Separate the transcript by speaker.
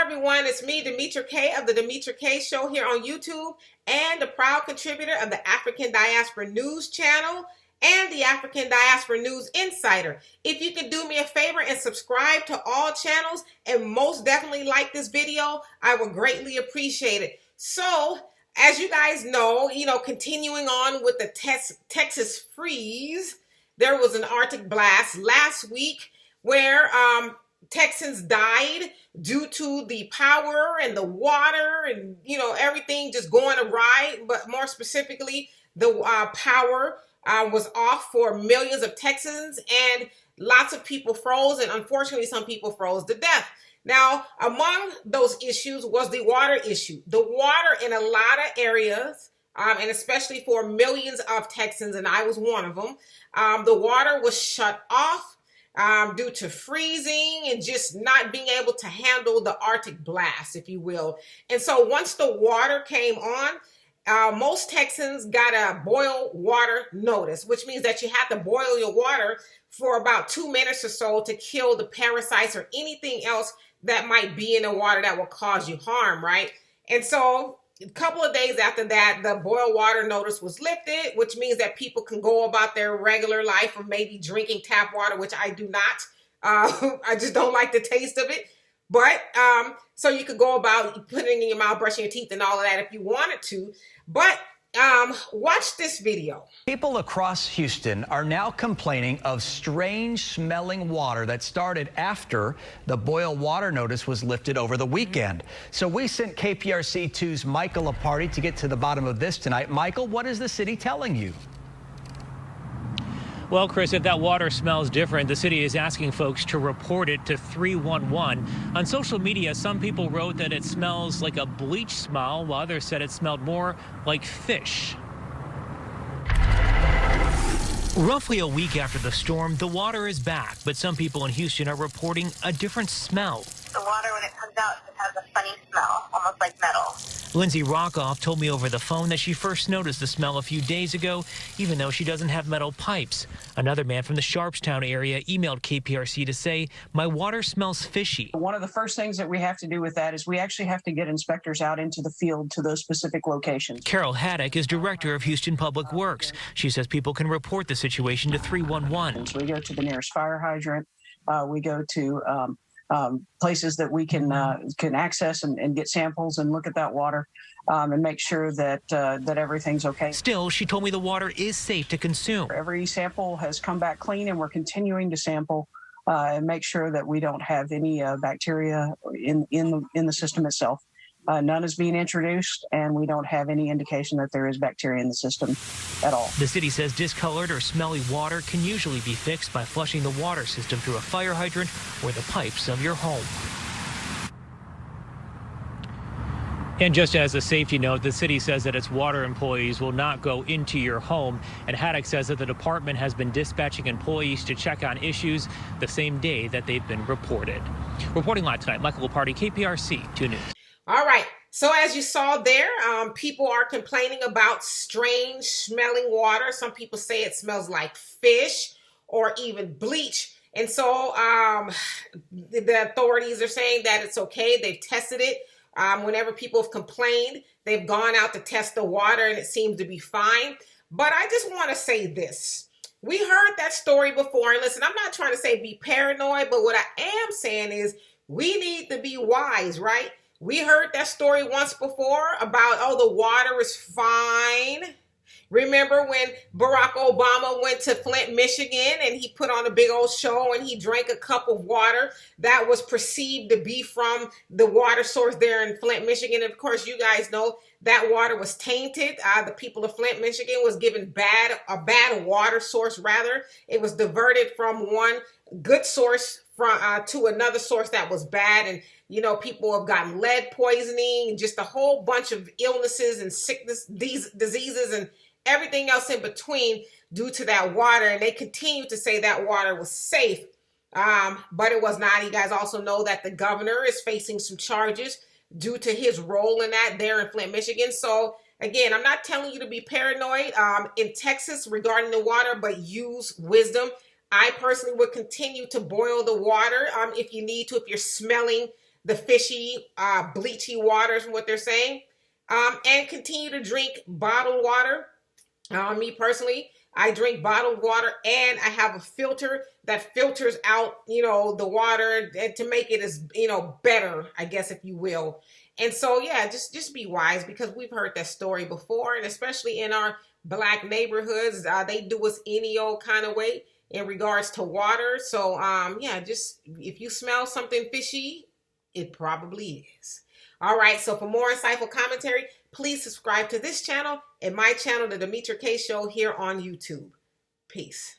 Speaker 1: everyone, it's me, Demetra Kaye of the Demetra Kaye Show here on YouTube, and a proud contributor of the African Diaspora News channel and the African Diaspora News Insider. If you could do me a favor and subscribe to all channels and most definitely like this video, I would greatly appreciate it. So, as you guys know, continuing on with the Texas freeze, there was an Arctic blast last week where Texans died due to the power and the water and, everything just going awry. But more specifically, the power was off for millions of Texans, and lots of people froze, and unfortunately some people froze to death. Now, among those issues was the water issue. The water in a lot of areas, and especially for millions of Texans, and I was one of them, the water was shut off due to freezing and just not being able to handle the Arctic blast, if you will. And so once the water came on, most Texans got a boil water notice, which means that you have to boil your water for about 2 minutes or so to kill the parasites or anything else that might be in the water that will cause you harm, right? And so a couple of days after that, the boil water notice was lifted, which means that people can go about their regular life of maybe drinking tap water, which I do not. I just don't like the taste of it. But so you could go about putting it in your mouth, brushing your teeth and all of that if you wanted to. But watch this video.
Speaker 2: People across Houston are now complaining of strange smelling water that started after the boil water notice was lifted over the weekend. So we sent KPRC 2's Michael a party to get to the bottom of this tonight. Michael, what is the city telling you?
Speaker 3: Well, Chris, if that water smells different, the city is asking folks to report it to 311. On social media, some people wrote that it smells like a bleach smell, while others said it smelled more like fish. Roughly a week after the storm, the water is back, but some people in Houston are reporting a different smell.
Speaker 4: The water, when it comes out, it has a funny smell, almost like metal.
Speaker 3: Lindsay Rockoff told me over the phone that she first noticed the smell a few days ago, even though she doesn't have metal pipes. Another man from the Sharpstown area emailed KPRC to say, "My water smells fishy."
Speaker 5: One of the first things that we have to do with that is we actually have to get inspectors out into the field to those specific locations.
Speaker 3: Carol Haddock is director of Houston Public Works. She says people can report the situation to 311.
Speaker 5: So we go to the nearest fire hydrant. We go to places that we can access and get samples and look at that water and make sure that that everything's okay.
Speaker 3: Still, she told me the water is safe to consume.
Speaker 5: Every sample has come back clean, and we're continuing to sample and make sure that we don't have any bacteria in the system itself. None is being introduced, and we don't have any indication that there is bacteria in the system at all.
Speaker 3: The city says discolored or smelly water can usually be fixed by flushing the water system through a fire hydrant or the pipes of your home. And just as a safety note, the city says that its water employees will not go into your home. And Haddock says that the department has been dispatching employees to check on issues the same day that they've been reported. Reporting live tonight, Michael Leparty, KPRC 2 News.
Speaker 1: All right. So as you saw there, people are complaining about strange smelling water. Some people say it smells like fish or even bleach. And so the authorities are saying that it's okay. They've tested it. Whenever people have complained, they've gone out to test the water and it seems to be fine. But I just want to say this. We heard that story before. And listen, I'm not trying to say be paranoid, but what I am saying is we need to be wise, right? We heard that story once before about, oh, the water is fine. Remember when Barack Obama went to Flint, Michigan, and he put on a big old show and he drank a cup of water that was perceived to be from the water source there in Flint, Michigan. And of course, you guys know that water was tainted. The people of Flint, Michigan was given a bad water source, rather. It was diverted from one good source to another source that was bad. And, people have gotten lead poisoning and just a whole bunch of illnesses and sickness, these diseases and everything else in between due to that water. And they continue to say that water was safe, but it was not. You guys also know that the governor is facing some charges due to his role in that there in Flint, Michigan. So again, I'm not telling you to be paranoid in Texas regarding the water, but use wisdom. I personally would continue to boil the water if you need to, if you're smelling the fishy, bleachy waters, what they're saying, and continue to drink bottled water. Me personally, I drink bottled water, and I have a filter that filters out, the water to make it as, better, I guess, if you will. And so, yeah, just be wise, because we've heard that story before, and especially in our Black neighborhoods, they do us any old kind of way in regards to water. So, yeah, just if you smell something fishy, it probably is. All right, so for more insightful commentary, please subscribe to this channel and my channel, The Demetra Kaye Show, here on YouTube. Peace.